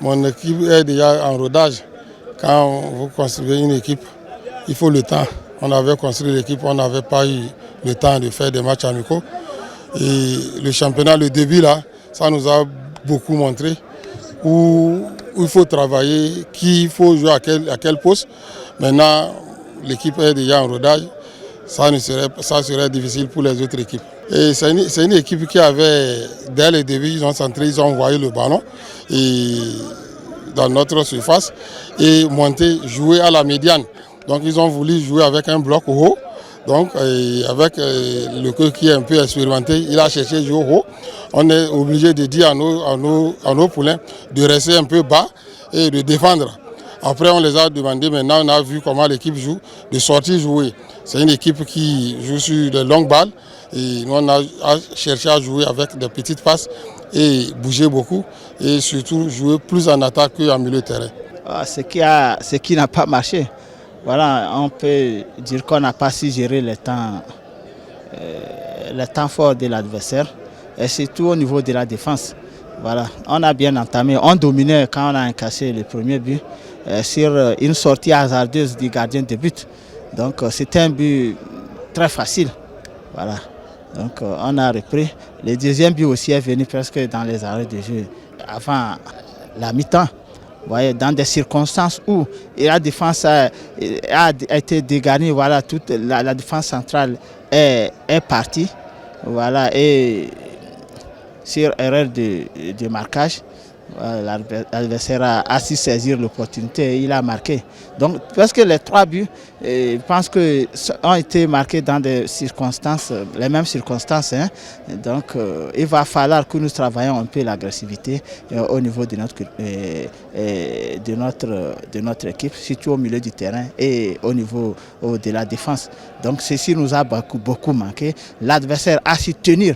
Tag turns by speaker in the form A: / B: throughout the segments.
A: Mon équipe est déjà en rodage. Quand vous construisez une équipe, il faut le temps. On avait construit l'équipe, on n'avait pas eu le temps de faire des matchs amicaux. Et le championnat, le début là, ça nous a beaucoup montré où il faut travailler, qui faut jouer à quel poste. Maintenant, l'équipe est déjà en rodage. Ça serait difficile pour les autres équipes. Et c'est une équipe qui avait, dès le début, ils ont centré, ils ont envoyé le ballon dans notre surface et monter, jouer à la médiane. Donc ils ont voulu jouer avec un bloc haut. Donc avec le cœur qui est un peu expérimenté, il a cherché à jouer haut. On est obligé de dire à nos poulains de rester un peu bas et de défendre. Après, on les a demandé, maintenant on a vu comment l'équipe joue, de sortir jouer. C'est une équipe qui joue sur de longues balles et nous on a cherché à jouer avec des petites passes et bouger beaucoup et surtout jouer plus en attaque qu'en milieu de terrain.
B: Ce qui n'a pas marché, voilà, on peut dire qu'on n'a pas su gérer le temps fort de l'adversaire et surtout au niveau de la défense. Voilà, on a bien entamé, on dominait quand on a encaissé le premier but sur une sortie hasardeuse du gardien de but. Donc c'était un but très facile. Voilà. Donc on a repris. Le deuxième but aussi est venu presque dans les arrêts de jeu avant la mi-temps. Vous voyez, dans des circonstances où la défense a été dégarnie, voilà, toute la défense centrale est partie. Voilà, et sur erreur de marquage, l'adversaire a su saisir l'opportunité et il a marqué. Donc, parce que les trois buts, je pense que ont été marqués dans des circonstances, les mêmes circonstances. Hein. Donc, il va falloir que nous travaillions un peu l'agressivité au niveau de notre équipe, surtout au milieu du terrain et au niveau de la défense. Donc, ceci nous a beaucoup manqué. L'adversaire a su tenir.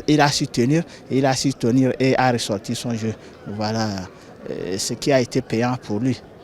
B: Il a su tenir et a ressorti son jeu. Voilà ce qui a été payant pour lui.